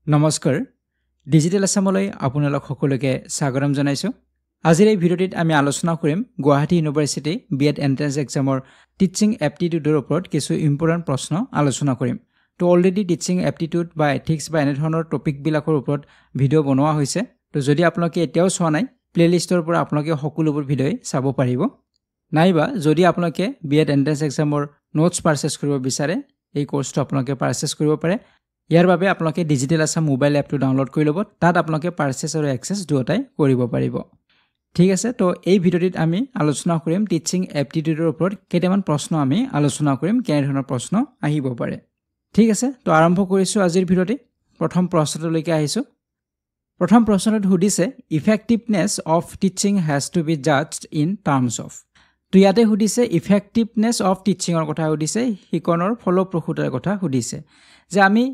নমস্কাৰ ডিজিটেল আসামলৈ আপোনালোক সকলোকে স্বাগতম জনাইছো আজিৰ এই ভিডিঅ'টিত আমি আলোচনা কৰিম গুৱাহাটী ইউনিভাৰ্চিটি বিএড এন্ট্ৰেন্স এক্সামৰ টিচিং এপ্টিটিউডৰ ওপৰত কিছু ইম্পৰ্টেন্ট প্ৰশ্ন আলোচনা কৰিম তো অলৰেডি টিচিং এপ্টিটিউড বা এথিক্স বা এনে ধৰণৰ টপিক বিলাকৰ ওপৰত ভিডিঅ' বনোৱা হৈছে তো যদি আপোনালোকে এতিয়াও চোৱা নাই প্লেলিষ্টৰ পৰা আপোনালোকে সকলোবোৰ ভিডিঅ' চাব পাৰিব নাইবা যদি আপোনালোকে বিএড এন্ট্ৰেন্স এক্সামৰ নোটছ পাৰচেজ কৰিব বিচাৰে এই কোৰ্সটো আপোনালোকে পাৰচেজ কৰিব পাৰে ইয়াৰ বাবে আপোনালোকে ডিজিটেল আসাম মোবাইল এপটো ডাউনলোড কৰি ল'ব তাত আপোনালোকে পাৰচেজ আৰু এক্সেছ দুটাই কৰিব পাৰিব ঠিক আছে তো এই ভিডিঅ'টিত আমি আলোচনা কৰিম টিচিং এপ্টিটিউডৰ ওপৰত কেইটামান প্ৰশ্ন আমি আলোচনা কৰিম কেনে ধৰণৰ প্ৰশ্ন আহিব পাৰে ঠিক আছে তো আৰম্ভ কৰিছো আজিৰ ভিডিঅ'টি প্ৰথম প্ৰশ্নটোলৈকে আহিছো প্ৰথম প্ৰশ্নটোত সুধিছে effectiveness of teaching has to be judged in terms of তো ইয়াতে সুধিছে ইফেক্টিভনেছ অফ টিচিঙৰ কথা সুধিছে শিকনৰ ফলপ্ৰসূতাৰ কথা সুধিছে যে আমি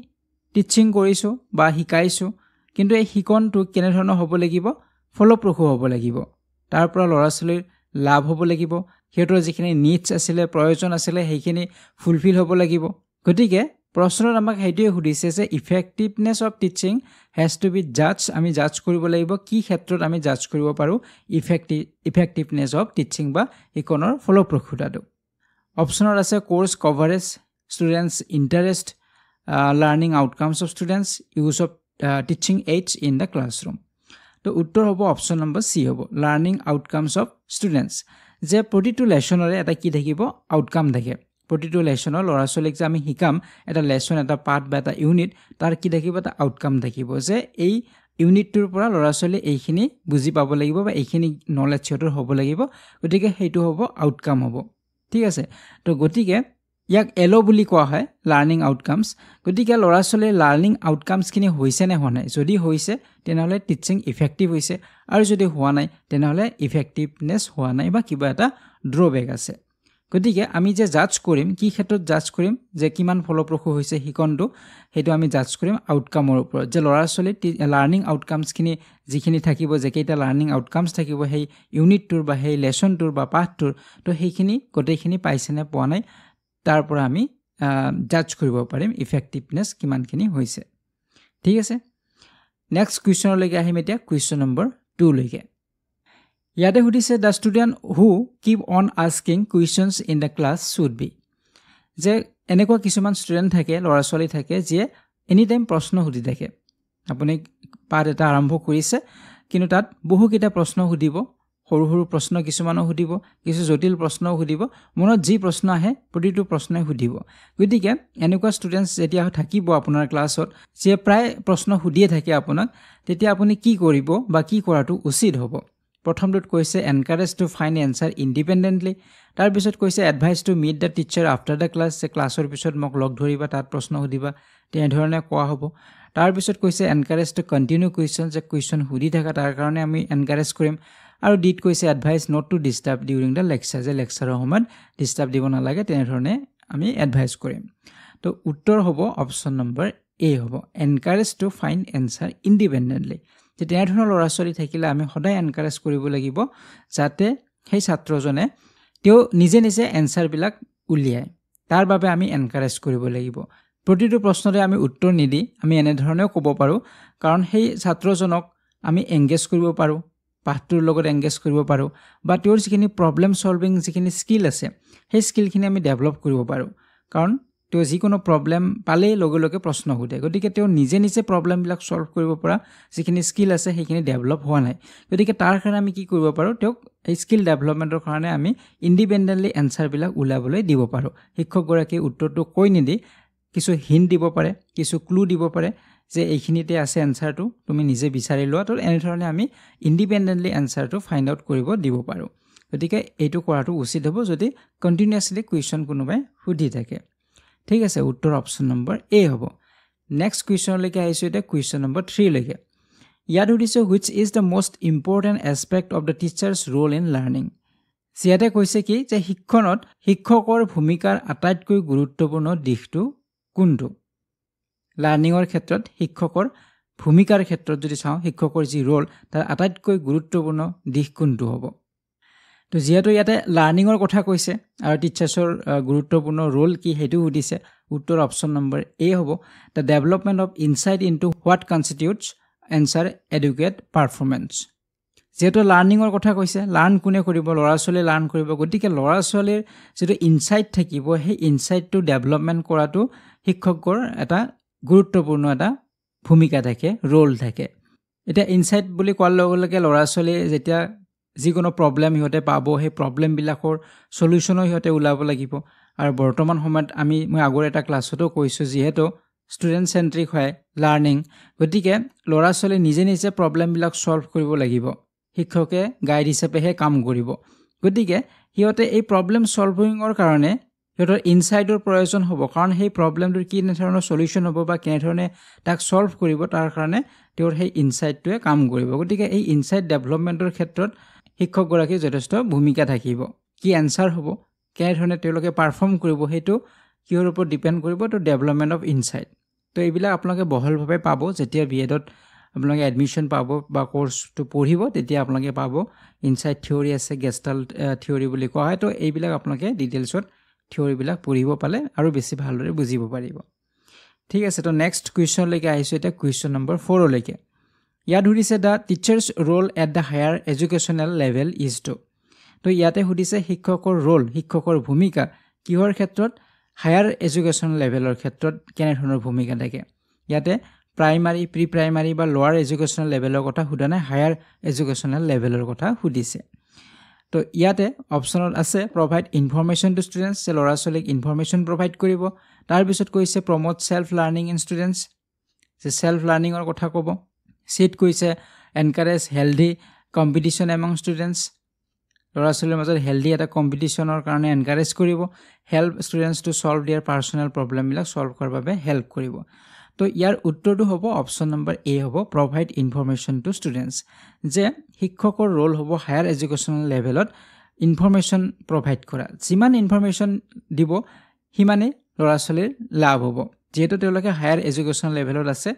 টিচিং কৰিছো বা শিকাইছো কিন্তু এই শিকনটো কেনে ধৰণৰ হ'ব লাগিব ফলপ্ৰসূ হ'ব লাগিব তাৰ পৰা ল'ৰা-ছোৱালীৰ লাভ হ'ব লাগিব হেতৰ যিখিনি নিডছ আছিল প্ৰয়োজন আছিল সেইখিনি ফুলফিল হ'ব লাগিব গতিকে প্ৰশ্নত আমাক হেইটোৱে সুধিছে যে effectiveness of teaching has to be জাজ আমি জাজ কৰিব লাগিব কি ক্ষেত্ৰত আমি জাজ কৰিব পাৰো ইফেক্টিভনেছ অফ টিচিং বা শিকনৰ ফলপ্ৰসূতাটো অপচনত আছে course coverage students interest learning outcomes of students use of teaching aids in the classroom তো উত্তৰ হ'ব অপচন নম্বৰ সি হ'ব learning outcomes of students যে প্ৰতিটো লেসনৰে এটা কি থাকিব আউটকাম থাকে প্ৰতিটো লেসনৰ ল'ৰা-ছোৱালীক যে আমি শিকাম এটা লেসন এটা পাৰ্ট বা এটা ইউনিট তাৰ কি থাকিব এটা আউটকাম থাকিব যে এই ইউনিটটোৰ পৰা ল'ৰা-ছোৱালী এইখিনি বুজি পাব লাগিব বা এইখিনি নলেজ সিহঁতৰ হ'ব লাগিব গতিকে হেইটো হ'ব আউটকাম হ'ব ঠিক আছে তো গতিকে ইয়াক এলো বুলি কোৱা হয় লাৰ্নিং আউটকামস গতিকে ল'ৰা-ছোৱালীৰ লাৰ্নিং আউটকামস খিনি হৈছে নে হোৱা নাই যদি হৈছে তেনেহলে টিচিং ইফেক্টিভ হৈছে আৰু যদি হোৱা নাই তেনেহলে ইফেক্টিভনেছ হোৱা নাই বা কিবা এটা ড্ৰবেক আছে গতিকে আমি যে জাজ কৰিম কি ক্ষেত্ৰত জাজ কৰিম যে কিমান ফলপ্ৰসূ হৈছে শিকনটো হেতু আমি জাজ কৰিম আউটকামৰ ওপৰত যে ল'ৰা-ছোৱালীৰ লাৰ্নিং আউটকামস খিনি যিখিনি থাকিব যে কেইটা লাৰ্নিং আউটকামস থাকিব সেই ইউনিটটোৰ বা সেই লেসনটোৰ বা পাঠটোৰ তো সেইখিনি গোটেইখিনি পাইছে নে পোৱা নাই তাৰ পৰা আমি জাজ কৰিব পাৰিম ইফেক্টিভনেছ কিমানখিনি হৈছে ঠিক আছে নেক্সট কোৱেশ্চনলৈকে আহিম এতিয়া কোৱেশ্চন নম্বৰ 2 লৈকে ইয়াতে সুধিছে the student who keep on asking questions in the class should be যে এনেকুৱা কিছুমান ষ্টুডেন্ট থাকে ল'ৰা-ছোৱালী থাকে যে এনি টাইম প্ৰশ্ন সুধি থাকে আপুনি পাঠ এটা আৰম্ভ কৰিছে কিন্তু তাত বহু কিটা প্ৰশ্ন সুধিব সৰু সৰু প্ৰশ্ন কিছুমানো সুধিব কিছু জটিল প্ৰশ্নও সুধিব মনত যি প্ৰশ্ন আহে প্ৰতিটো প্ৰশ্নই সুধিব গতিকে এনেকুৱা ষ্টুডেন্টস যেতিয়া থাকিব আপোনাৰ ক্লাছত যে প্ৰায় প্ৰশ্ন সুধিয়ে থাকে আপোনাক তেতিয়া আপুনি কি কৰিব বা কি কৰাটো উচিত হ'ব প্ৰথমটোত কৈছে encourage to find answer independently তাৰ পিছত কৈছে advise to meet the teacher after the class যে ক্লাছৰ পিছত মোক লগ ধৰিবা তাত প্ৰশ্ন সুধিবা তেনে ধৰণে কোৱা হ'ব তাৰ পিছত কৈছে এনকাৰেজ টু কন্টিনিউ কোৱেশ্চন যে কোৱেশ্চন সুধি থাকা তাৰ কাৰণে আমি এনকাৰেজ কৰিম আৰু ডিট কৈছে advise not to disturb during the lecture যে লেকচাৰৰ সময়ত ডিস্টাৰ্ব দিব নালাগে তেনে ধৰণে আমি এডভাইস কৰিম তো উত্তৰ হ'ব অপচন নম্বৰ এ হ'ব encourage to find answer independently যে তেনে ধৰণৰ ল'ৰা-ছোৱালী থাকিলে আমি সদায় এনকাৰেজ কৰিব লাগিব যাতে সেই ছাত্ৰজনে তেওঁ নিজে নিজে এনসাৰ বিলাক উলিয়ায় তাৰ বাবে আমি এনকাৰেজ কৰিব লাগিব প্ৰতিটো প্ৰশ্নৰে আমি উত্তৰ নিদি আমি এনে ধৰণেও ক'ব পাৰো কাৰণ সেই ছাত্ৰজনক আমি এংগেজ কৰিব পাৰো পাঠটোৰ লগত এংগেজ কৰিব পাৰো বা তেওঁৰ যিখিনি প্ৰবলেম সলভিং যিখিনি স্কিল আছে সেই স্কিলখিনি আমি ডেভেলপ কৰিব পাৰো কাৰণ তেওঁ যিকোনো প্ৰবলেম পালে লগে লগে প্ৰশ্ন সুধে গতিকে তেওঁ নিজে নিজে প্ৰবলেম বিলাক সলভ কৰিব পৰা যিখিনি স্কিল আছে সেইখিনি ডেভেলপ হোৱা নাই গতিকে তাৰ কাৰণে আমি কি কৰিব পাৰো তেওঁক এই স্কিল ডেভেলপমেন্টৰ কাৰণে আমি ইন্ডিপেন্ডেন্টলি এনসাৰ বিলাক উলাবলৈ দিব পাৰো শিক্ষক গৰাকী উত্তৰটো কৈ নিদি কিছু হিন্ট দিব পাৰে কিছু ক্লু দিব পাৰে যে এইখিনিতে আছে এনসাৰটো তুমি নিজে বিচাৰি লোৱা তো এনে ধৰণে আমি ইন্ডিপেন্ডেন্টলি এনসাৰটো ফাইন্ড আউট কৰিব দিব পাৰো গতিকে এইটো কৰাটো উচিত হ'ব যদি কন্টিনিউয়াছলি কোৱেশ্চন কোনোবাই সুধি থাকে ঠিক আছে উত্তৰ অপচন নম্বৰ এ হ'ব নেক্সট কোৱেশ্চনলৈকে আহিছো এটা কোৱেশ্চন নম্বৰ 3 লৈকে ইয়াত সুধিছে which is the most important aspect of the teacher's role in learning সিয়াতে কৈছে কি যে শিক্ষণত শিক্ষকৰ ভূমিকাৰ আটাইতকৈ গুৰুত্বপূৰ্ণ দিশটো কোনটো লাৰ্নিংৰ ক্ষেত্ৰত শিক্ষকৰ ভূমিকাৰ ক্ষেত্ৰত যদি চাওঁ শিক্ষকৰ যি ৰোল তাৰ আটাইতকৈ গুৰুত্বপূৰ্ণ দিশ কোনটো হ'ব তো যেহেতু ইয়াতে লাৰ্ণিঙৰ কথা কৈছে আৰু টিচাৰ্ছৰ গুৰুত্বপূৰ্ণ ৰোল কি সেইটো সুধিছে উত্তৰ অপশ্যন নম্বৰ এ হ'ব the development of insight into what constitutes answer educate performance যেহেতু লাৰ্ণিঙৰ কথা কৈছে লাৰ্ণ কোনে কৰিব ল'ৰা ছোৱালীয়ে লাৰ্ণ কৰিব গতিকে ল'ৰা ছোৱালীৰ যিটো ইনচাইট থাকিব সেই ইনচাইটটো ডেভেলপমেণ্ট কৰাটো শিক্ষকৰ এটা গুৰুত্বপূৰ্ণ এটা ভূমিকা থাকে ৰোল থাকে এতিয়া ইনচাইট বুলি কোৱাৰ লগে লগে ল'ৰা ছোৱালীয়ে যেতিয়া যিকোনো প্ৰব্লেম সিহঁতে পাব সেই প্ৰব্লেমবিলাকৰ সলিউশ্যনো সিহঁতে ওলাব লাগিব আৰু বৰ্তমান সময়ত মই আগৰ এটা ক্লাছতো কৈছোঁ যিহেতু ষ্টুডেণ্ট চেণ্ট্ৰিক হয় লাৰ্ণিং গতিকে ল'ৰা ছোৱালী নিজে নিজে প্ৰব্লেমবিলাক ছল্ভ কৰিব লাগিব শিক্ষকে গাইড হিচাপেহে কাম কৰিব গতিকে সিহঁতে এই প্ৰব্লেম ছলভিঙৰ কাৰণে সিহঁতৰ ইনচাইটৰ প্ৰয়োজন হ'ব কাৰণ সেই প্ৰব্লেমটোৰ কি ধৰণৰ সলিউশ্যন হ'ব বা কেনেধৰণে তাক ছল্ভ কৰিব তাৰ কাৰণে তেওঁৰ সেই ইনচাইটটোৱে কাম কৰিব গতিকে এই ইনচাইট ডেভেলপমেণ্টৰ ক্ষেত্ৰত শিক্ষকগৰাকীৰ যথেষ্ট ভূমিকা থাকিব কি এনচাৰ হ'ব কেনেধৰণে তেওঁলোকে পাৰফৰ্ম কৰিব সেইটো কিহৰ ওপৰত ডিপেণ্ড কৰিব তো ডেভেলপমেণ্ট অফ ইনচাইট তো এইবিলাক আপোনালোকে বহলভাৱে পাব যেতিয়া বিএডত আপোনালোকে এডমিশ্যন পাব বা কোৰ্চটো পঢ়িব তেতিয়া আপোনালোকে পাব ইনচাইট থিয়ৰী আছে গেষ্টাল্ট থিয়ৰী বুলি কোৱা হয় তো এইবিলাক আপোনালোকে ডিটেইলছত থিয়ৰীবিলাক পঢ়িব পালে আৰু বেছি ভালদৰে বুজিব পাৰিব ঠিক আছে তো নেক্সট কুৱেশ্যনলৈকে আহিছোঁ এতিয়া কুৱেশ্যন নম্বৰ 4লৈকে ইয়াত সুধিছে the teacher's role at the higher educational level is to তো ইয়াতে সুধিছে শিক্ষকৰ ৰোল শিক্ষকৰ ভূমিকা কিহৰ ক্ষেত্ৰত হায়াৰ এডুকেশ্যনেল লেভেলৰ ক্ষেত্ৰত কেনেধৰণৰ ভূমিকা থাকে ইয়াতে প্ৰাইমাৰী প্ৰি প্ৰাইমাৰী বা লোৱাৰ এডুকেশ্যনেল লেভেলৰ কথা সোধা নাই হায়াৰ এডুকেশ্যনেল লেভেলৰ কথা সুধিছে তো ইয়াতে অপশ্যনত আছে প্ৰভাইড ইনফৰমেশ্যন টু ষ্টুডেণ্টছ যে ল'ৰা ছোৱালীক ইনফৰমেশ্যন প্ৰভাইড কৰিব তাৰপিছত কৈছে promote self learning in students যে ছেল্ফ লাৰ্ণিঙৰ কথা ক'ব চিট কৈছে encourage healthy competition among students ল'ৰা ছোৱালীৰ মাজত হেল্ডি এটা কম্পিটিশ্যনৰ কাৰণে এনকাৰেজ কৰিব হেল্প ষ্টুডেণ্টছ টু ছল্ভ দিয়াৰ পাৰ্চনেল প্ৰব্লেমবিলাক ছল্ভ কৰাৰ বাবে হেল্প কৰিব তো ইয়াৰ উত্তৰটো হ'ব অপশ্যন নম্বৰ এ হ'ব প্ৰভাইড ইনফৰমেশ্যন টু ষ্টুডেণ্টছ যে শিক্ষকৰ ৰোল হ'ব হায়াৰ এডুকেশ্যনেল লেভেলত ইনফৰমেশ্যন প্ৰভাইড কৰা যিমান ইনফৰমেশ্যন দিব সিমানেই ল'ৰা ছোৱালীৰ লাভ হ'ব যিহেতু তেওঁলোকে হায়াৰ এডুকেশ্যনেল লেভেলত আছে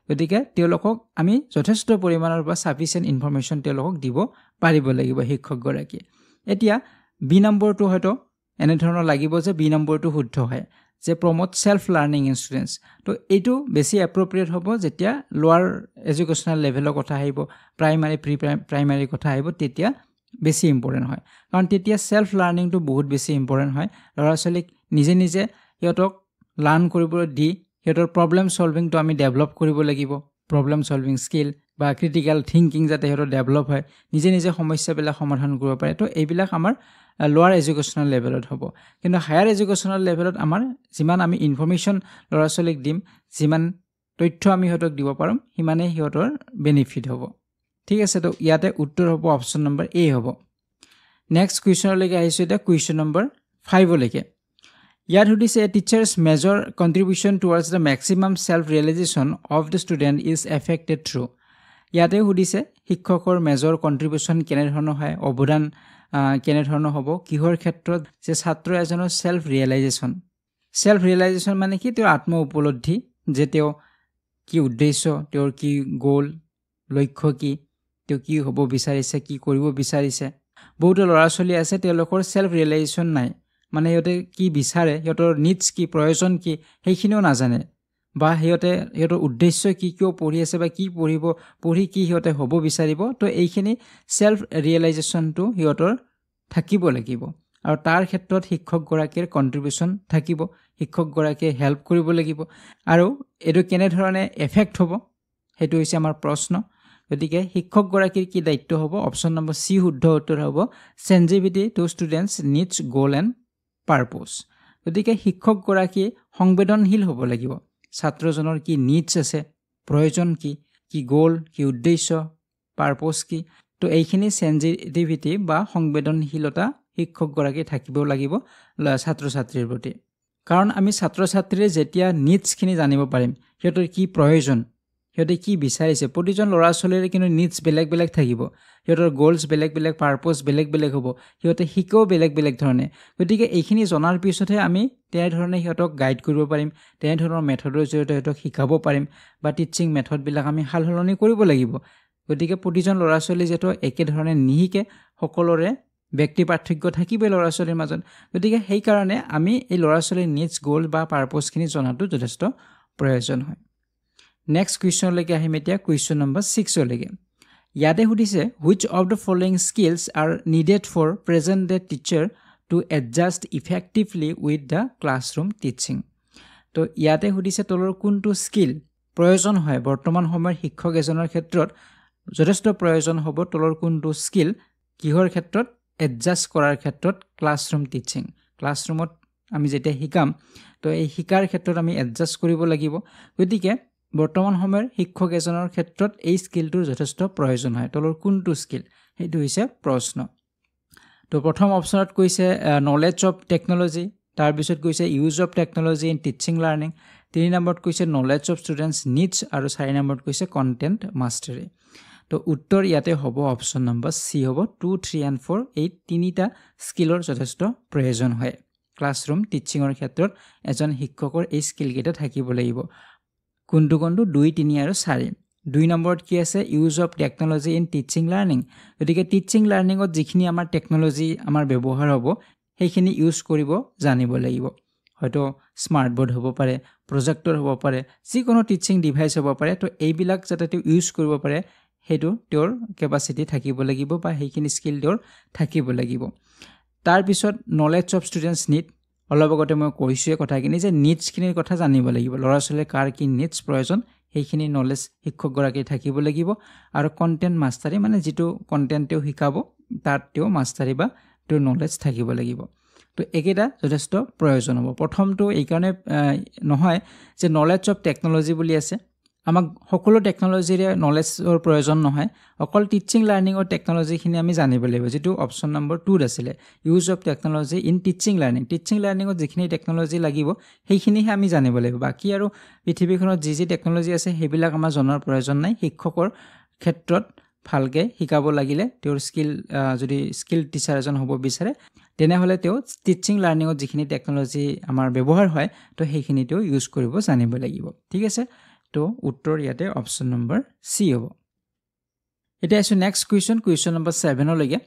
গতিকে তেওঁলোকক আমি যথেষ্ট পৰিমাণৰ বা ছাফিচিয়েণ্ট ইনফৰমেশ্যন তেওঁলোকক দিব পাৰিব লাগিব শিক্ষকগৰাকীয়ে এতিয়া বি নম্বৰটো হয়তো এনেধৰণৰ লাগিব যে বি নম্বৰটো শুদ্ধ হয় যে promote self learning in students তো এইটো বেছি এপ্ৰপ্ৰিয়েট হ'ব যেতিয়া লোৱাৰ এডুকেশ্যনেল লেভেলৰ কথা আহিব প্ৰাইমাৰী প্ৰি প্ৰাইমাৰী কথা আহিব তেতিয়া বেছি ইম্পৰ্টেণ্ট হয় কাৰণ তেতিয়া ছেল্ফ লাৰ্ণিংটো বহুত বেছি ইম্পৰ্টেণ্ট হয় ল'ৰা ছোৱালীক নিজে নিজে সিহঁতক লাৰ্ণ কৰিবলৈ দি সিহঁতৰ প্ৰব্লেম ছলভিংটো আমি ডেভেলপ কৰিব লাগিব প্ৰব্লেম ছলভিং স্কিল বা ক্ৰিটিকেল থিংকিং যাতে সিহঁতৰ ডেভেলপ হয় নিজে নিজে সমস্যাবিলাক সমাধান কৰিব পাৰে তো এইবিলাক আমাৰ লোৱাৰ এডুকেশ্যনেল লেভেলত হ'ব কিন্তু হায়াৰ এডুকেশ্যনেল লেভেলত আমাৰ যিমান আমি ইনফৰমেশ্যন ল'ৰা ছোৱালীক দিম যিমান তথ্য আমি সিহঁতক দিব পাৰোঁ সিমানেই সিহঁতৰ বেনিফিট হ'ব ঠিক আছে তো ইয়াতে উত্তৰ হ'ব অপশ্যন নম্বৰ এ হ'ব নেক্সট কুৱেশ্যনলৈকে আহিছোঁ এতিয়া কুৱেশ্যন নম্বৰ 5লৈকে ইয়াত সুধিছে teachers major contribution towards the maximum self realisation of the student is affected through ইয়াতে সুধিছে শিক্ষকৰ মেজৰ কণ্ট্ৰিবিউশ্যন কেনেধৰণৰ হয় অৱদান কেনেধৰণৰ হ'ব কিহৰ ক্ষেত্ৰত যে ছাত্ৰ এজনৰ ছেল্ফ ৰিয়েলাইজেশ্যন মানে কি তেওঁৰ আত্ম উপলব্ধি যে তেওঁ কি উদ্দেশ্য তেওঁৰ কি গ'ল লক্ষ্য কি তেওঁ কি হ'ব বিচাৰিছে কি কৰিব বিচাৰিছে বহুতো ল'ৰা ছোৱালী আছে তেওঁলোকৰ ছেল্ফ ৰিয়েলাইজেশ্যন নাই মানে সিহঁতে কি বিচাৰে সিহঁতৰ নিডছ কি প্ৰয়োজন কি সেইখিনিও নাজানে বা সিহঁতৰ উদ্দেশ্য কি কিয় পঢ়ি আছে বা কি পঢ়ি কি সিহঁতে হ'ব বিচাৰিব তো এইখিনি ছেল্ফ ৰিয়েলাইজেশ্যনটো সিহঁতৰ থাকিব লাগিব আৰু তাৰ ক্ষেত্ৰত শিক্ষকগৰাকীৰ কণ্ট্ৰিবিউশ্যন থাকিব শিক্ষকগৰাকীয়ে হেল্প কৰিব লাগিব আৰু এইটো কেনেধৰণে এফেক্ট হ'ব সেইটো হৈছে আমাৰ প্ৰশ্ন গতিকে শিক্ষকগৰাকীৰ কি দায়িত্ব হ'ব অপশ্যন নম্বৰ চি শুদ্ধ উত্তৰ হ'ব চেনজিভিটি টু ষ্টুডেণ্টছ নিডছ গ'ল এণ্ড পাৰপ'জ গতিকে শিক্ষকগৰাকী সংবেদনশীল হ'ব লাগিব ছাত্ৰজনৰ কি নিডছ আছে প্ৰয়োজন কি গ'ল কি উদ্দেশ্য পাৰপ'জ কি তো এইখিনি চেনজিটিভিটি বা সংবেদনশীলতা শিক্ষকগৰাকী থাকিব লাগিব ছাত্ৰ ছাত্ৰীৰ প্ৰতি কাৰণ আমি ছাত্ৰ ছাত্ৰীৰ যেতিয়া নিডছখিনি জানিব পাৰিম সিহঁতৰ কি প্ৰয়োজন সিহঁতে কি বিচাৰিছে প্ৰতিজন ল'ৰা ছোৱালীৰ কিন্তু নিডছ বেলেগ বেলেগ থাকিব সিহঁতৰ গ'লছ বেলেগ বেলেগ পাৰপ'জ বেলেগ বেলেগ হ'ব সিহঁতে শিকেও বেলেগ বেলেগ ধৰণে গতিকে এইখিনি জনাৰ পিছতহে আমি তেনেধৰণে সিহঁতক গাইড কৰিব পাৰিম তেনেধৰণৰ মেথডৰ জৰিয়তে সিহঁতক শিকাব পাৰিম বা টিচিং মেথডবিলাক আমি সাল সলনি কৰিব লাগিব গতিকে প্ৰতিজন ল'ৰা ছোৱালী যিহেতু একেধৰণে নিশিকে সকলোৰে ব্যক্তি পাৰ্থক্য থাকিবই ল'ৰা ছোৱালীৰ মাজত গতিকে সেই কাৰণে আমি এই ল'ৰা ছোৱালীৰ নিডছ গোল বা পাৰপজখিনি জনাটো যথেষ্ট প্ৰয়োজন হয় নেক্সট কুৱেশ্যনলৈকে আহিম এতিয়া কুৱেশ্যন নম্বৰ 6 লৈকে ইয়াতে সুধিছে which of the following skills are needed for present day teacher to adjust effectively with the classroom teaching তো ইয়াতে সুধিছে তলৰ কোনটো স্কিল প্ৰয়োজন হয় বৰ্তমান সময়ৰ শিক্ষক এজনৰ ক্ষেত্ৰত যথেষ্ট প্ৰয়োজন হ'ব তলৰ কোনটো স্কিল কিহৰ ক্ষেত্ৰত এডজাষ্ট কৰাৰ ক্ষেত্ৰত ক্লাছৰুম টিচিং ক্লাছৰুমত আমি যেতিয়া শিকাম তো এই শিকাৰ ক্ষেত্ৰত আমি এডজাষ্ট কৰিব লাগিব গতিকে বৰ্তমান সময়ৰ শিক্ষক এজনৰ ক্ষেত্ৰত এই স্কিলটোৰ যথেষ্ট প্ৰয়োজন হয় তলৰ কোনটো স্কিল সেইটো হৈছে প্ৰশ্ন তো প্ৰথম অপচনত কৈছে নলেজ অফ টেকনলজি তাৰ পিছত কৈছে use of technology in teaching learning 3 নম্বৰত কৈছে নলেজ অফ ষ্টুডেণ্টছ নিডছ আৰু 4 নম্বৰত কৈছে কন্টেন্ট মাষ্টাৰি তো উত্তৰ ইয়াতে হ'ব অপচন নম্বৰ সি হ'ব 2 3 and 4 এই তিনিটা স্কিলৰ যথেষ্ট প্ৰয়োজন হয় ক্লাছৰুম টিচিংৰ ক্ষেত্ৰত এজন শিক্ষকৰ এই স্কিল কেইটা থাকিব লাগিব কোনটো 2 3 আৰু 4 2 নম্বৰত কি আছে use of technology in teaching learning গতিকে টিচিং লাৰ্নিঙত যিখিনি আমাৰ টেকনলজি আমাৰ ব্যৱহাৰ হ'ব সেইখিনি ইউজ কৰিব জানিব লাগিব হয়তো স্মাৰ্ট বোৰ্ড হ'ব পাৰে প্ৰজেক্টৰ হ'ব পাৰে যিকোনো টিচিং ডিভাইচ হ'ব পাৰে তো এইবিলাক যাতে তেওঁ ইউজ কৰিব পাৰে হেতু তেওঁৰ কেপাসিটি থাকিব লাগিব বা সেইখিনি স্কিল তেওঁৰ থাকিব লাগিব তাৰ পিছত নলেজ অফ ষ্টুডেণ্টছ নিড অলপ আগতে মই কৈছোৱে কথাখিনি যে নিডছখিনিৰ কথা জানিব লাগিব ল'ৰা ছোৱালীৰ কাৰ কি নিডছ প্ৰয়োজন সেইখিনি নলেজ শিক্ষকগৰাকী থাকিব লাগিব আৰু কন্টেন্ট মাষ্টাৰি মানে যিটো কন্টেন্ট তেওঁ শিকাব তাত তেওঁ মাষ্টাৰি বা তেওঁৰ নলেজ থাকিব লাগিব তো একেটা যথেষ্ট প্ৰয়োজন হ'ব প্ৰথমটো এই কাৰণে নহয় যে নলেজ অফ টেকনলজি বুলি আছে আমাক সকলো টেকনলজিৰে নলেজৰ প্ৰয়োজন নহয় অকল টিচিং লাৰ্নিঙৰ টেকনলজিখিনি আমি জানিব লাগিব যেটো অপচন নম্বৰ 2 আছিলে use of technology in teaching লাৰ্নিঙত যিখিনি টেকনলজি লাগিব সেইখিনিহে আমি জানিব লাগিব বাকি আৰু পৃথিৱীখনত যি টেকনলজি আছে সেইবিলাক আমাৰ জনাৰ প্ৰয়োজন নাই শিক্ষকৰ ক্ষেত্ৰত ভালকে শিকাব লাগিলে তেওঁৰ স্কিল যদি স্কিল টিচাৰ এজন হ'ব বিচাৰে তেনেহলে তেওঁ টিচিং লাৰ্নিঙত যিখিনি টেকনলজি আমাৰ ব্যৱহাৰ হয় তো সেইখিনিটো ইউজ কৰিব জানিব লাগিব ঠিক আছে তো উত্তৰ ইয়াতে অপচন নম্বৰ সি হ'ব এটা আছে নেক্সট কুৱেশ্যন নম্বৰ 7 লৈকে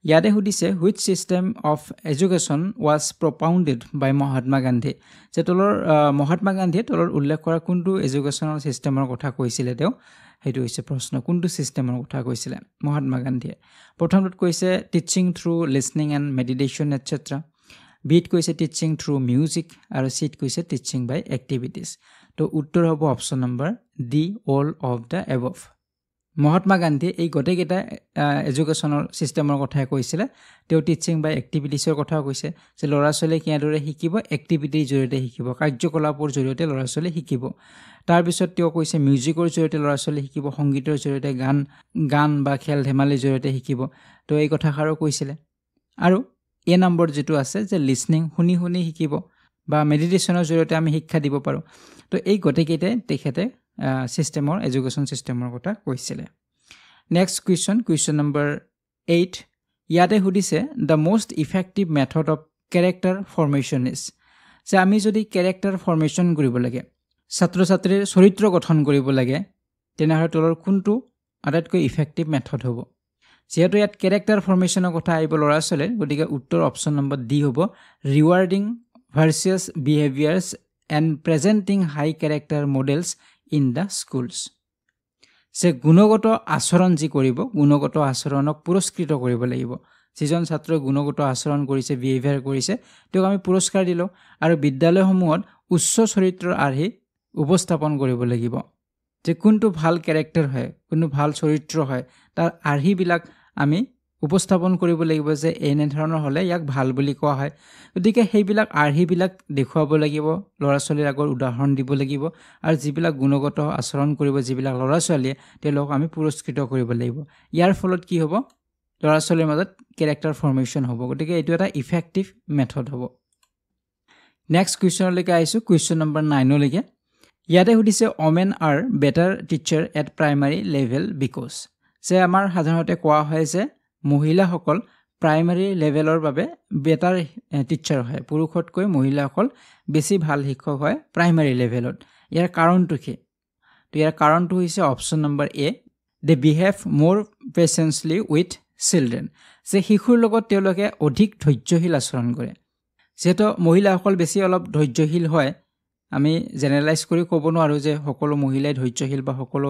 ইয়াতে সুধিছে which system of education was propounded by Mahatma Gandhi যে তলৰ মহাত্মা গান্ধীয়ে তলৰ উল্লেখ কৰা কোনটো এডুকেশ্যনাল সিস্টেমৰ কথা কৈছিলে তেওঁ হেতু হৈছে প্ৰশ্ন কোনটো সিস্টেমৰ কথা কৈছিলে মহাত্মা গান্ধীয়ে প্ৰথমত কৈছে teaching through listening and meditation etcetera বিট কৈছে টিচিং থ্ৰু মিউজিক আৰু সিট কৈছে টিচিং বাই এক্টিভিটিজ তো উত্তৰ হ'ব option number D all of the above Mahatma গান্ধীয়ে এই গটেকেটা এডুকেশ্যনৰ সিস্টেমৰ কথা কৈছিলে তেওঁ টিচিং বাই এক্টিভিটিছৰ কথা কৈছে যে ল'ৰা ছোৱালী কিদৰে শিকিব এক্টিভিটিৰ জৰিয়তে শিকিব কাৰ্যকলাপৰ জৰিয়তে ল'ৰা ছোৱালী শিকিব তাৰ পিছত তেওঁ কৈছে মিউজিকৰ জৰিয়তে ল'ৰা ছোৱালী শিকিব সংগীতৰ জৰিয়তে গান বা খেল ধেমালিৰ জৰিয়তে শিকিব তো এই কথাষাৰো কৈছিলে আৰু এ নম্বৰ যেটো আছে যে লিসনিং শুনি শিকিব বা মেডিটেশ্যনৰ জৰিয়তে আমি শিক্ষা দিব পাৰো তো এই গটেকেটাই তেখেতে সিস্টেমৰ এডুকেশ্যন সিস্টেমৰ কথা কৈছিলে নেক্সট কুৱেশ্যন নম্বৰ 8 ইয়াতে সুধিছে the most effective method of character formation is যে আমি যদি character formation কৰিব লাগে ছাত্ৰ ছাত্ৰীৰ চৰিত্ৰ গঠন কৰিব লাগে তেনেহলে তলৰ কোনটো আটাইতকৈ ইফেক্টিভ মেথড হ'ব যেহেতু ইয়াত character formation-ৰ কথা আহিব ল'ৰা ছোৱালীৰ গতিকে উত্তৰ অপচন নম্বৰ ডি হ'ব rewarding virtuous behaviors and presenting high character models in the schools সে গুণগত আচৰণ যি কৰিব গুণগত আচৰণক পুৰস্কৃত কৰিব লাগিব যিজন ছাত্ৰই গুণগত আচৰণ কৰিছে বিহেভিয়াৰ কৰিছে তেওঁক আমি পুৰস্কাৰ দিলো আৰু বিদ্যালয়সমূহত উচ্চ চৰিত্ৰৰ আৰ্হি উপস্থাপন কৰিব লাগিব যে কোনটো ভাল ক্যাৰেক্টাৰ হয় কোনটো ভাল চৰিত্ৰ হয় তাৰ আৰ্হিবিলাক আমি উপস্থাপন কৰিব লাগিব যে এনে ধৰণৰ হলে ইয়াক ভাল বুলি কোৱা হয় গতিকে সেইবিলাক আৰ্হিবিলাক দেখুৱাব লাগিব ল'ৰা ছোৱালীৰ আগৰ উদাহৰণ দিব লাগিব আৰু যিবিলাক গুণগত আচৰণ কৰিব যিবিলাক ল'ৰা ছোৱালীয়ে তেওঁলোকক আমি পুৰস্কৃত কৰিব লাগিব ইয়াৰ ফলত কি হ'ব ল'ৰা ছোৱালীৰ মাজত ক্যাৰেক্টাৰ ফৰ্মেশন হ'ব গতিকে এটো এটা ইফেক্টিভ মেথড হ'ব নেক্সট কুৱেশ্যনলৈকে আহিছো কুৱেশ্যন নম্বৰ 9 লৈকে ইয়াতে সুধিছে women are better teacher at primary level because যে আমাৰ সাধাৰণতে কোৱা হয় যে মহিলাসকল প্ৰাইমাৰী লেভেলৰ বাবে বেটাৰ টিচাৰ হয় পুৰুষতকৈ মহিলাসকল বেছি ভাল শিক্ষক হয় প্ৰাইমাৰী লেভেলত ইয়াৰ কাৰণটো কি তো ইয়াৰ কাৰণটো হৈছে অপচন নম্বৰ এ দে বিহেভ মোৰ পেশেন্সলি উইথ children যে শিশুৰ লগত তেওঁলোকে অধিক ধৈৰ্যশীল আচৰণ কৰে যেটো মহিলাসকল বেছি অলপ ধৈৰ্যশীল হয় আমি জেনেৰালাইজ কৰি ক'ব নোৱাৰো যে সকলো মহিলাই ধৈৰ্যশীল বা সকলো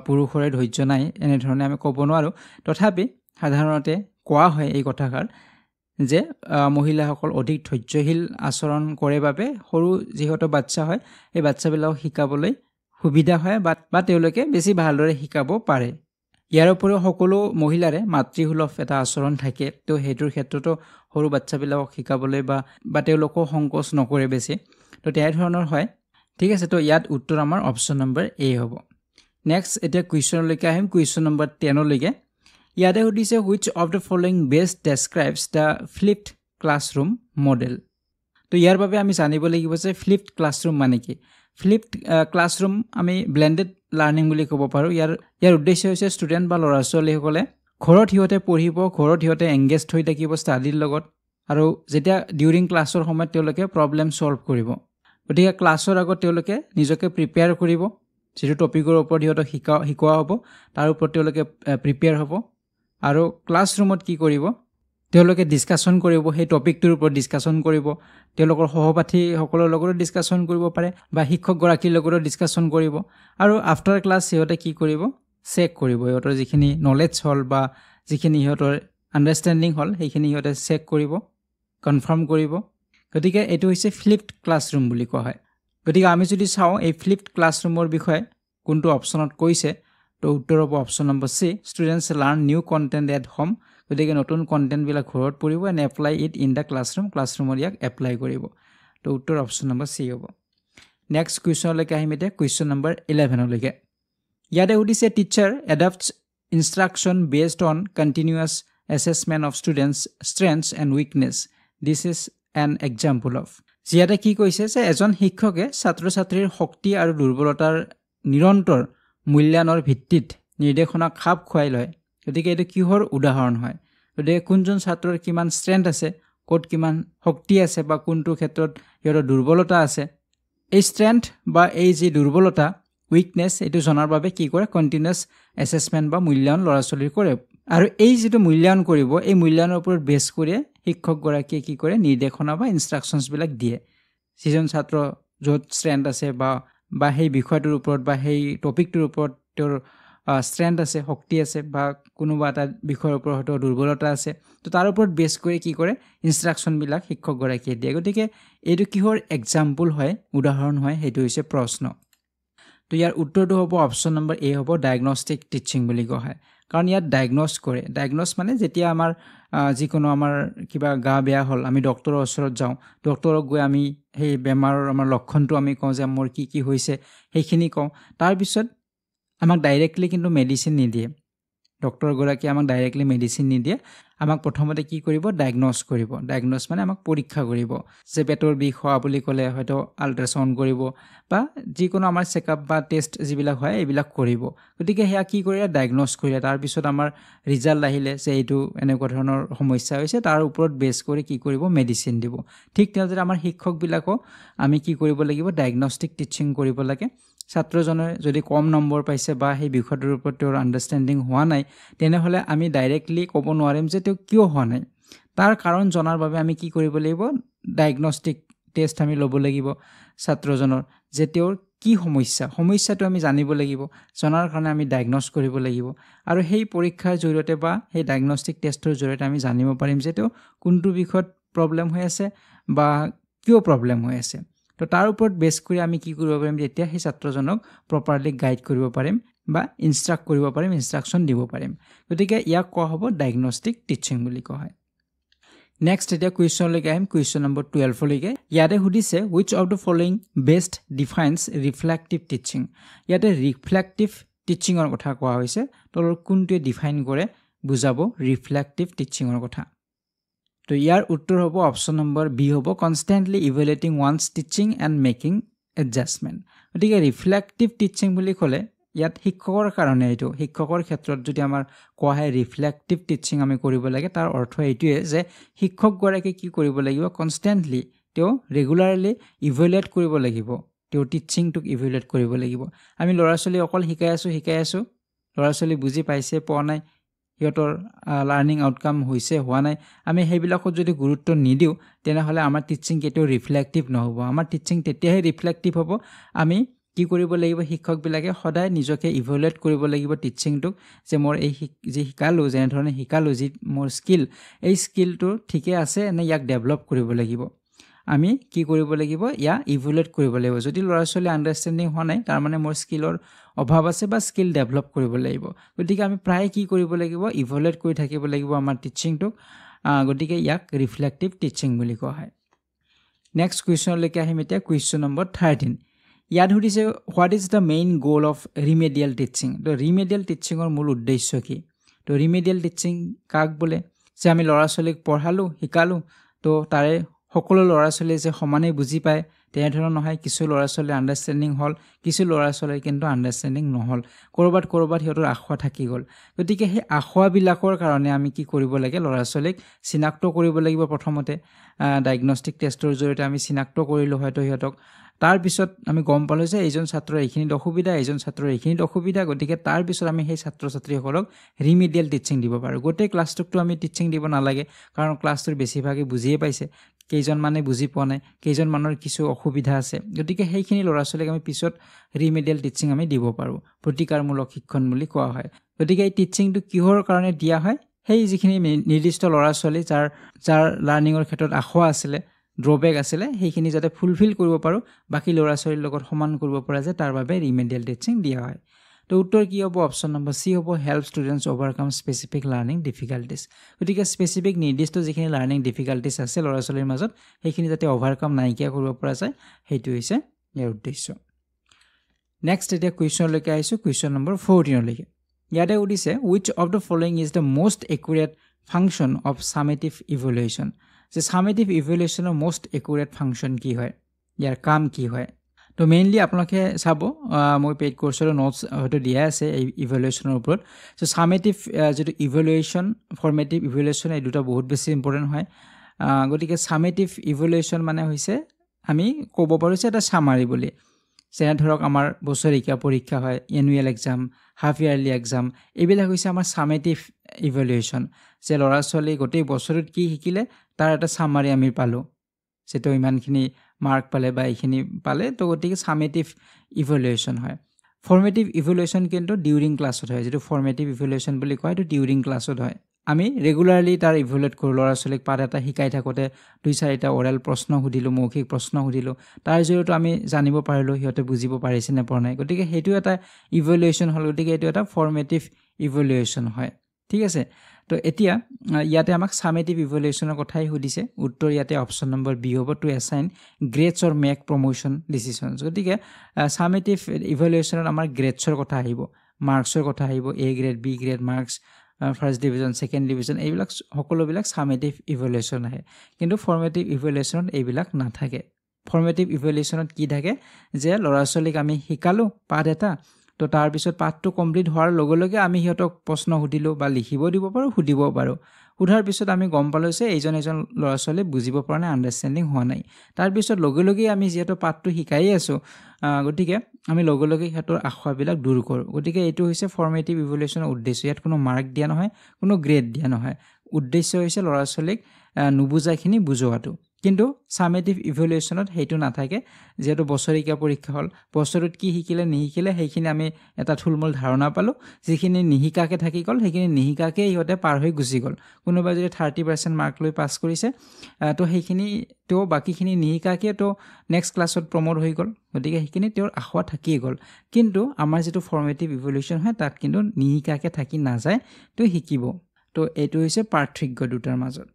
পুৰুষৰে ধৈৰ্য নাই এনে ধৰণে আমি ক'ব নোৱাৰো তথাপি সাধাৰণতে কোৱা হয় এই কথাষাৰ যে মহিলাসকল অধিক ধৈৰ্যশীল আচৰণ কৰে বাবে সৰু যিহেতু বাচ্চা হয় এই বাচ্চাবিলাকক শিকাবলৈ সুবিধা হয় বা তেওঁলোকে বেছি ভালদৰে শিকাব পাৰে ইয়াৰ উপৰিও সকলো মহিলাৰে মাতৃসুলভ এটা আচৰণ থাকে তো হেতুৰ ক্ষেত্ৰতো সৰু বাচ্চাবিলাকক শিকাবলৈ বা তেওঁলোকো সংকোচ নকৰে বেছি তো তেনে ধৰণৰ হয় ঠিক আছে তো ইয়াত উত্তৰ আমাৰ অপচন নম্বৰ এ হ'ব নেক্সট এতিয়া কুৱেশ্যনলৈকে আহিম কুৱেশ্যন নম্বৰ 10 লৈকে ইয়াতে সুধিছে which of the following best describes the flipped classroom model তো ইয়াৰ বাবে আমি জানিব লাগিব যে flipped classroom মানে কি flipped classroom আমি blended learning বুলি ক'ব পাৰো ইয়াৰ উদ্দেশ্য হৈছে ষ্টুডেন্ট বা ল'ৰা ছোৱালীসকলে ঘৰত হিহঁতে পঢ়িব ঘৰত হিহঁতে এংগেজড হৈ থাকিব ষ্টাডিৰ লগত আৰু যেতিয়া ডিউৰিং ক্লাছৰ সময়ত তেওঁলোকে প্ৰবলেম সলভ কৰিব গতিকে ক্লাছৰ আগত তেওঁলোকে নিজকে প্ৰিপেয়াৰ কৰিব যিটো টপিকৰ ওপৰত হিহঁতক শিকোৱা হ'ব তাৰ ওপৰত তেওঁলোকে প্ৰিপেয়াৰ হ'ব আৰু ক্লাছৰুমত কি কৰিব তেওঁলোকে ডিসকাশন কৰিব সেই টপিকটোৰ ওপৰত ডিসকাশন কৰিব তেওঁলোকৰ সহপাঠী সকলৰ লগত ডিসকাশন কৰিব পাৰে বা শিক্ষক গৰাকীৰ লগত ডিসকাশন কৰিব আৰু আফটাৰ ক্লাছ হিহঁতে কি কৰিব চেক কৰিব ইহঁতৰ যিখিনি নলেজ হল বা যিখিনি ইহঁতৰ আন্ডাৰষ্টেণ্ডিং হল সেইখিনি ইহঁতে চেক কৰিব কনফাৰ্ম কৰিব গতিকে এটো হৈছে ফ্লিপড ক্লাছৰুম বুলি কোৱা হয় গতিকে আমি যদি চাওঁ এই ফ্লিপড ক্লাছৰুমৰ বিষয়ে কোনটো অপচনত কৈছে তো উত্তৰ হ'ব option number C students learn new content at home গতিকে নতুন কন্টেন্ট বিলাক ঘৰত পঢ়িব and apply it in the ক্লাছৰুমত ইয়াক এপ্লাই কৰিব তো উত্তৰ অপচন নম্বৰ সি হ'ব নেক্সট কুৱেশ্যনলৈকে আহিম এতিয়া কুৱেশ্যন নম্বৰ 11 লৈকে ইয়াতে সুধিছে teacher adapts instruction based on continuous assessment of students strengths and weakness this is an example of ইয়াতে কি কৈছে যে এজন শিক্ষকে ছাত্ৰ ছাত্ৰীৰ শক্তি আৰু দুৰ্বলতাৰ নিৰন্তৰ মূল্যায়নৰ ভিত্তিত নিৰ্দেশনা খাপ খুৱাই লয় গতিকে এইটো কিহৰ উদাহৰণ হয় গতিকে কোনজন ছাত্ৰৰ কিমান ষ্ট্ৰেংথ আছে ক'ত কিমান শক্তি আছে বা কোনটো ক্ষেত্ৰত ইয়াৰ দুৰ্বলতা আছে এই ষ্ট্ৰেংথ বা এই যি দুৰ্বলতা উইকনেছ এইটো জনাৰ বাবে কি কৰে কণ্টিনিউৱাছ এছেছমেণ্ট বা মূল্যায়ন ল'ৰা ছোৱালীৰ কৰে আৰু এই যিটো মূল্যায়ন কৰিব এই মূল্যায়নৰ ওপৰত বেছ কৰি শিক্ষকগৰাকীয়ে কি কৰে নিৰ্দেশনা বা ইনষ্ট্ৰাকশ্যনছবিলাক দিয়ে যিজন ছাত্ৰ য'ত ষ্ট্ৰেংথ আছে বা সেই বিষয়টোৰ ওপৰত বা সেই টপিকটোৰ ওপৰত তেওঁৰ ষ্ট্ৰেংথ আছে শক্তি আছে বা কোনোবা এটা বিষয়ৰ ওপৰত হয়তো দুৰ্বলতা আছে তো তাৰ ওপৰত বেছ কৰি কি কৰে ইনষ্ট্ৰাকশ্যনবিলাক শিক্ষকগৰাকীয়ে দিয়ে গতিকে এইটো কিহৰ এক্সাম্পল হয় উদাহৰণ হয় সেইটো হৈছে প্ৰশ্ন তো ইয়াৰ উত্তৰটো হ'ব অপচন নম্বৰ এ হ'ব ডায়েগনষ্টিক টিচিং বুলি কোৱা হয় কাৰণ ইয়াত ডায়েগনছ কৰে ডায়েগনছ মানে যেতিয়া আমাৰ যিকোনো আমাৰ কিবা গা বেয়া হ'ল আমি ডক্টৰৰ ওচৰত যাওঁ ডক্টৰক গৈ আমি সেই বেমাৰৰ আমাৰ লক্ষণটো আমি কওঁ যে মোৰ কি হৈছে সেইখিনি কওঁ তাৰপিছত আমাক ডাইৰেক্টলি কিন্তু মেডিচিন নিদিয়ে ডক্টৰগৰাকীয়ে আমাক ডাইৰেক্টলি মেডিচিন নিদিয়ে আমাক প্ৰথমতে কি কৰিব ডায়েগনছ কৰিব ডায়েগনছ মানে আমাক পৰীক্ষা কৰিব যে পেটৰ বিষ হোৱা বুলি ক'লে হয়তো আল্ট্ৰাছাউণ্ড কৰিব বা যিকোনো আমাৰ চেকআপ বা টেষ্ট যিবিলাক হয় এইবিলাক কৰিব গতিকে সেয়া কি কৰিলে ডায়েগনছ কৰিলে তাৰপিছত আমাৰ ৰিজাল্ট আহিলে যে এইটো এনেকুৱা ধৰণৰ সমস্যা হৈছে তাৰ ওপৰত বেছ কৰি কি কৰিব মেডিচিন দিব ঠিক তেনেদৰে আমাৰ শিক্ষকবিলাকো আমি কি কৰিব লাগিব ডায়েগনষ্টিক টিচিং কৰিব লাগে ছাত্ৰজনে যদি কম নম্বৰ পাইছে বা সেই বিষয়টোৰ ওপৰত তেওঁৰ আণ্ডাৰষ্টেণ্ডিং হোৱা নাই তেনেহ'লে আমি ডাইৰেক্টলি ক'ব নোৱাৰিম যে তেওঁ কিয় হোৱা নাই তাৰ কাৰণ জনাৰ বাবে আমি কি কৰিব লাগিব ডায়েগনষ্টিক টেষ্ট আমি ল'ব লাগিব ছাত্ৰজনৰ যে তেওঁৰ কি সমস্যাটো আমি জানিব লাগিব জনাৰ কাৰণে আমি ডায়েগনছ কৰিব লাগিব আৰু সেই পৰীক্ষাৰ জৰিয়তে বা সেই ডায়েগনষ্টিক টেষ্টৰ জৰিয়তে আমি জানিব পাৰিম যে তেওঁ কোনটো বিষয়ত প্ৰব্লেম হৈ আছে বা কিয় প্ৰব্লেম হৈ আছে তো তাৰ ওপৰত বেছ কৰি আমি কি কৰিব পাৰিম যেতিয়া সেই ছাত্ৰজনক প্ৰপাৰলি গাইড কৰিব পাৰিম বা ইনষ্ট্ৰাক্ট কৰিব পাৰিম ইনষ্ট্ৰাকশ্যন দিব পাৰিম গতিকে ইয়াক কোৱা হ'ব ডায়েগনষ্টিক টিচিং বুলি কোৱা হয় নেক্সট এতিয়া কুৱেশ্যনলৈকে আহিম কুৱেশ্যন নম্বৰ 12 লৈকে ইয়াতে সুধিছে which of the following best defines reflective teaching ইয়াতে ৰিফ্লেক্টিভ টিচিঙৰ কথা কোৱা হৈছে তলৰ কোনটোৱে ডিফাইন কৰে বুজাব ৰিফ্লেক্টিভ টিচিঙৰ কথা তো ইয়াৰ উত্তৰ হ'ব অপচন নম্বৰ বি হ'ব constantly evaluating one's teaching and making adjustment গতিকে ৰিফ্লেক্টিভ টিচিং বুলি ক'লে ইয়াত শিক্ষকৰ কাৰণে এইটো শিক্ষকৰ ক্ষেত্ৰত যদি আমাৰ কোৱা হয় ৰিফ্লেক্টিভ টিচিং আমি কৰিব লাগে তাৰ অৰ্থ এইটোৱে যে শিক্ষকগৰাকীয়ে কি কৰিব লাগিব কনষ্টেণ্টলি তেওঁ ৰেগুলাৰলি ইভেলুৱেট কৰিব লাগিব তেওঁ টিচিংটোক ইভেলুৱেট কৰিব লাগিব আমি ল'ৰা ছোৱালী অকল শিকাই আছোঁ ল'ৰা ছোৱালী বুজি পাইছে পোৱা নাই সিহঁতৰ লাৰ্নিং আউটকাম হৈছে হোৱা নাই আমি সেইবিলাকত যদি গুৰুত্ব নিদিওঁ তেনেহ'লে আমাৰ টিচিং কেতিয়াও ৰিফ্লেক্টিভ নহ'ব আমাৰ টিচিং তেতিয়াহে ৰিফ্লেক্টিভ হ'ব আমি কি কৰিব লাগিব শিক্ষকবিলাকে সদায় নিজকে ইভ্যালুৱেট কৰিব লাগিব টিচিংটোক যে মোৰ এই যি শিকালোঁ যেনেধৰণে শিকালোঁ যি মোৰ স্কিল এই স্কিলটো ঠিকে আছে নে ইয়াক ডেভেলপ কৰিব লাগিব আমি কি কৰিব লাগিব ইয়া ইভ্যালুৱেট কৰিব লাগিব যদি ল'ৰা ছোৱালী আণ্ডাৰষ্টেণ্ডিং হোৱা নাই তাৰ মানে মোৰ স্কিলৰ অভাৱ আছে বা স্কিল ডেভেলপ কৰিব লাগিব গতিকে আমি প্ৰায় কি কৰিব লাগিব ইভ্যালুৱেট কৰি থাকিব লাগিব আমাৰ টিচিংটোক গতিকে ইয়াক ৰিফ্লেক্টিভ টিচিং বুলি কোৱা হয় নেক্সট কুৱেশ্যনলৈকে আহিম এতিয়া কুৱেশ্যন নম্বৰ 13 ইয়াত সুধিছে হোৱাট ইজ দ্য মেইন গ'ল অফ ৰিমেডিয়েল টিচিং তো ৰিমেডিয়েল টিচিঙৰ মূল উদ্দেশ্য কি তো ৰিমেডিয়েল টিচিং কাক বোলে যে আমি ল'ৰা ছোৱালীক পঢ়ালোঁ শিকালোঁ তো তাৰে সকলো ল'ৰা ছোৱালীয়ে যে সমানে বুজি পায় তেনেধৰণৰ নহয় কিছু ল'ৰা ছোৱালী আণ্ডাৰষ্টেণ্ডিং হ'ল কিছু ল'ৰা ছোৱালীৰ কিন্তু আণ্ডাৰষ্টেণ্ডিং নহ'ল ক'ৰবাত সিহঁতৰ আখৰা থাকি গ'ল গতিকে সেই আখৰাবিলাকৰ কাৰণে আমি কি কৰিব লাগে ল'ৰা ছোৱালীক চিনাক্ত কৰিব লাগিব প্ৰথমতে ডায়েগনষ্টিক টেষ্টৰ জৰিয়তে আমি চিনাক্ত কৰিলোঁ হয়তো সিহঁতক তাৰপিছত আমি গম পালোঁ যে এইজন ছাত্ৰৰ এইখিনিত অসুবিধা এইজন ছাত্ৰৰ এইখিনিত অসুবিধা গতিকে তাৰপিছত আমি সেই ছাত্ৰ ছাত্ৰীসকলক ৰিমেডিয়েল টিচিং দিব পাৰোঁ গোটেই ক্লাছটোকতো আমি টিচিং দিব নালাগে কাৰণ ক্লাছটোৰ বেছিভাগে বুজিয়ে পাইছে কেইজনমানে বুজি পোৱা নাই কেইজনমানৰ কিছু অসুবিধা আছে গতিকে সেইখিনি ল'ৰা ছোৱালীক আমি পিছত ৰিমেডিয়েল টিচিং আমি দিব পাৰোঁ প্ৰতিকাৰমূলক শিক্ষণ বুলি কোৱা হয় গতিকে এই টিচিংটো কিহৰ কাৰণে দিয়া হয় সেই যিখিনি নিৰ্দিষ্ট ল'ৰা ছোৱালী যাৰ লাৰ্ণিঙৰ ক্ষেত্ৰত আখৰা আছিলে ড্ৰবেক আছিলে সেইখিনি যাতে ফুলফিল কৰিব পাৰোঁ বাকী ল'ৰা ছোৱালীৰ লগত সমান কৰিব পৰা যায় তাৰ বাবে ৰিমেডিয়েল টিচিং দিয়া হয় তো উত্তৰ কি হ'ব অপশ্যন নম্বৰ চি হ'ব help students overcome specific learning difficulties গতিকে স্পেচিফিক নিৰ্দিষ্ট যিখিনি লাৰ্ণিং ডিফিকাল্টিছ আছে ল'ৰা ছোৱালীৰ মাজত সেইখিনি যাতে অভাৰকাম নাইকিয়া কৰিব পৰা যায় সেইটো হৈছে ইয়াৰ উদ্দেশ্য নেক্সট এতিয়া কুৱেশ্যনলৈকে আহিছোঁ কুৱেশ্যন নম্বৰ 14লৈকে ইয়াতে সুধিছে which of the following is the most accurate function of summative evaluation যে ছামেটিভ ইভেলুৱেশ্যনৰ মষ্ট একুৰেট ফাংচন কি হয় ইয়াৰ কাম কি হয় তো মেইনলি আপোনালোকে চাব মই পেইড কোৰ্চৰ নোটছ হয়তো দিয়া আছে এই ইভেলুৱেশ্যনৰ ওপৰত চ' ছামেটিভ যিটো ইভেলুৱেশ্যন ফৰ্মেটিভ ইভেলুৱেশ্যন এই দুটা বহুত বেছি ইম্পৰ্টেণ্ট হয় গতিকে ছামেটিভ ইভেলুৱেশ্যন মানে হৈছে আমি ক'ব পাৰোঁ যে এটা ছামাৰী বুলি যেনে ধৰক আমাৰ বছৰেকীয়া পৰীক্ষা হয় annual exam half yearly exam এইবিলাক হৈছে আমাৰ ছামেটিভ ইভেলুৱেশ্যন যে ল'ৰা ছোৱালী গোটেই বছৰত কি শিকিলে তাৰ এটা ছামাৰী আমি পালোঁ যিটো ইমানখিনি মাৰ্ক পালে বা এইখিনি পালে তো গতিকে ছামেটিভ ইভেলুৱেশ্যন হয় ফৰ্মেটিভ ইভেলুৱেশ্যন কিন্তু ডিউৰিং ক্লাছত হয় যিটো ফৰ্মেটিভ ইভেলুৱেশ্যন বুলি কয় সেইটো ডিউৰিং ক্লাছত হয় আমি ৰেগুলাৰলি তাৰ ইভেলুৱেট কৰোঁ ল'ৰা ছোৱালীক পাঠ এটা শিকাই থাকোঁতে 2-4টা অৰেল প্ৰশ্ন সুধিলোঁ মৌখিক প্ৰশ্ন সুধিলোঁ তাৰ জৰিয়তে আমি জানিব পাৰিলোঁ সিহঁতে বুজিব পাৰিছে নে পৰা নাই গতিকে সেইটো এটা ইভেলুৱেশ্যন হ'ল গতিকে এইটো এটা ফৰ্মেটিভ ইভেলুৱেশ্যন হয় ঠিক আছে তো এতিয়া ইয়াতে আমাক ছামেটিভ ইভেলুৱেশ্যনৰ কথাই সুধিছে উত্তৰ ইয়াতে অপশ্যন নম্বৰ বি হ'ব টু এছাইন গ্ৰেডছ অৰ মেক প্ৰমোশ্যন ডিচিশ্যনছ গতিকে ছামেটিভ ইভেলুৱেশ্যনত আমাৰ গ্ৰেডছৰ কথা আহিব মাৰ্কছৰ কথা আহিব A grade B grade marks first division second division এইবিলাক সকলোবিলাক ছামেটিভ ইভেলুৱেশ্যন আহে কিন্তু ফৰ্মেটিভ ইভেলুৱেশ্যনত এইবিলাক নাথাকে ফৰ্মেটিভ ইভেলুৱেশ্যনত কি থাকে যে ল'ৰা ছোৱালীক আমি শিকালোঁ পাঠ এটা তো তাৰপিছত পাঠটো কমপ্লিট হোৱাৰ লগে লগে আমি সিহঁতক প্ৰশ্ন সুধিলোঁ বা লিখিব দিব পাৰোঁ সুধিব পাৰোঁ সোধাৰ পিছত আমি গম পালোঁ যে এজন ল'ৰা ছোৱালীয়ে বুজিব পৰা নাই আণ্ডাৰষ্টেণ্ডিং হোৱা নাই তাৰপিছত লগে লগেই আমি যিহেতু পাঠটো শিকাই আছোঁ গতিকে আমি লগে লগে সিহঁতৰ আখৰাবিলাক দূৰ কৰোঁ গতিকে এইটো হৈছে ফৰ্মেটিভ ইভেলুৱেশ্যনৰ উদ্দেশ্য ইয়াত কোনো মাৰ্ক দিয়া নহয় কোনো গ্ৰেড দিয়া নহয় উদ্দেশ্য হৈছে ল'ৰা ছোৱালীক নুবুজাখিনি বুজোৱাটো কিন্তু ছামেটিভ ইভেলুৱেশ্যনত সেইটো নাথাকে যিহেতু বছৰেকীয়া পৰীক্ষা হ'ল বছৰত কি শিকিলে নিশিকিলে সেইখিনি আমি এটা থুলমূল ধাৰণা পালোঁ যিখিনি নিশিকাকৈ থাকি গ'ল সেইখিনি নিশিকাকৈ সিহঁতে পাৰ হৈ গুচি গ'ল কোনোবাই যদি 30% মাৰ্ক লৈ পাছ কৰিছে তো সেইখিনি তেওঁ বাকীখিনি নিশিকাকৈ তো নেক্সট ক্লাছত প্ৰমোট হৈ গ'ল গতিকে সেইখিনি তেওঁৰ আখৰা থাকিয়ে গ'ল কিন্তু আমাৰ যিটো ফৰ্মেটিভ ইভেলুৱেশ্যন হয় তাত কিন্তু নিশিকাকৈ থাকি নাযায় তো শিকিব তো এইটো হৈছে পাৰ্থক্য দুটাৰ মাজত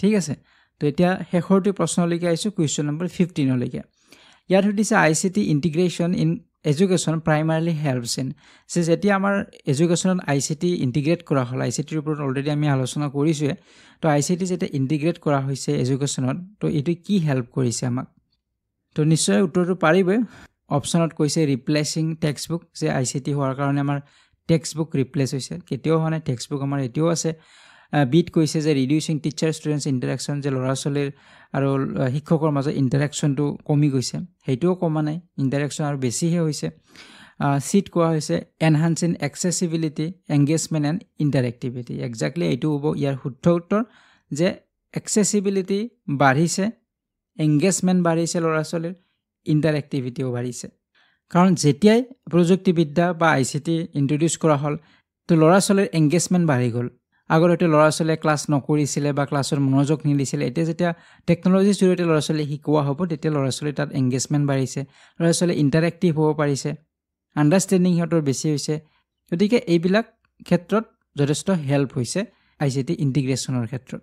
ঠিক আছে তো এতিয়া শেষৰটো প্ৰশ্নলৈকে আহিছোঁ কুৱেশ্যন নম্বৰ 15লৈকে ইয়াত সুধিছে ICT integration in education primarily helps in যে যেতিয়া আমাৰ এডুকেশ্যনত ICT ইণ্টিগ্ৰেট কৰা হ'ল ICTৰ ওপৰত অলৰেডি আমি আলোচনা কৰিছোঁৱে তো ICT যেতিয়া ইণ্টিগ্ৰেট কৰা হৈছে এডুকেশ্যনত তো এইটো কি হেল্প কৰিছে আমাক তো নিশ্চয় উত্তৰটো পাৰিবই অপশ্যনত কৈছে ৰিপ্লেচিং টেক্সট বুক যে ICT হোৱাৰ কাৰণে আমাৰ টেক্সট বুক ৰিপ্লেচ হৈছে কেতিয়াও হোৱা নাই টেক্সট বুক আমাৰ এতিয়াও আছে বিট কৈছে যে ৰিডিউচিং টিচাৰ ষ্টুডেণ্টছ ইণ্টাৰেকশ্যন যে ল'ৰা ছোৱালীৰ আৰু শিক্ষকৰ মাজত ইণ্টাৰেকশ্যনটো কমি গৈছে সেইটোও কমা নাই ইণ্টাৰেকশ্যন আৰু বেছিহে হৈছে চিট কোৱা হৈছে এনহান্সিং এক্সেচিবিলিটি এংগেজমেণ্ট এণ্ড ইণ্টাৰেক্টিভিটি একজেক্টলি এইটো হ'ব ইয়াৰ শুদ্ধ উত্তৰ যে এক্সেচিবিলিটি বাঢ়িছে এংগেজমেণ্ট বাঢ়িছে ল'ৰা ছোৱালীৰ ইণ্টাৰেক্টিভিটিও বাঢ়িছে কাৰণ যেতিয়াই প্ৰযুক্তিবিদ্যা বা ICT ইন্ট্ৰডিউচ কৰা হ'ল তো ল'ৰা ছোৱালীৰ এংগেজমেণ্ট বাঢ়ি গ'ল আগৰ হয়তো ল'ৰা ছোৱালীয়ে ক্লাছ নকৰিছিলে বা ক্লাছৰ মনোযোগ নিদিছিলে এতিয়া যেতিয়া টেকন'লজিৰ জৰিয়তে ল'ৰা ছোৱালী শিকোৱা হ'ব তেতিয়া ল'ৰা ছোৱালীৰ তাত এংগেজমেণ্ট বাঢ়িছে ল'ৰা ছোৱালী ইণ্টাৰেক্টিভ হ'ব পাৰিছে আণ্ডাৰষ্টেণ্ডিং সিহঁতৰ বেছি হৈছে গতিকে এইবিলাক ক্ষেত্ৰত যথেষ্ট হেল্প হৈছে ICT ইণ্টিগ্ৰেশ্যনৰ ক্ষেত্ৰত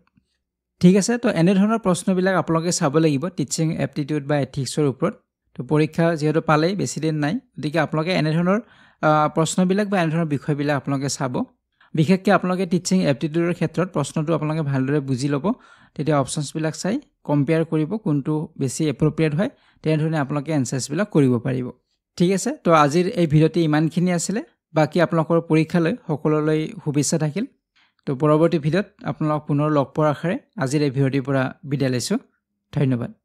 ঠিক আছে তো এনেধৰণৰ প্ৰশ্নবিলাক আপোনালোকে চাব লাগিব টিচিং এপ্টিটিউড বা এথিক্সৰ ওপৰত তো পৰীক্ষা যিহেতু পালেই বেছি দিন নাই গতিকে আপোনালোকে এনেধৰণৰ প্ৰশ্নবিলাক বা এনেধৰণৰ বিষয়বিলাক আপোনালোকে চাব বিশেষকৈ আপোনালোকে টিচিং এপ্টিটিউডৰ ক্ষেত্ৰত প্ৰশ্নটো আপোনালোকে ভালদৰে বুজি ল'ব তেতিয়া অপশ্যনছবিলাক চাই কম্পেয়াৰ কৰিব কোনটো বেছি এপ্ৰপ্ৰিয়েট হয় তেনেধৰণে আপোনালোকে এনচাৰ্ছবিলাক কৰিব পাৰিব ঠিক আছে তো আজিৰ এই ভিডিঅ'টি ইমানখিনি আছিলে বাকী আপোনালোকৰ পৰীক্ষালৈ সকলোলৈ শুভেচ্ছা থাকিল তো পৰৱৰ্তী ভিডিঅ'ত আপোনালোক পুনৰ লগ পোৱাৰ আশাৰে আজিৰ এই ভিডিঅ'টিৰ পৰা বিদায় লৈছোঁ ধন্যবাদ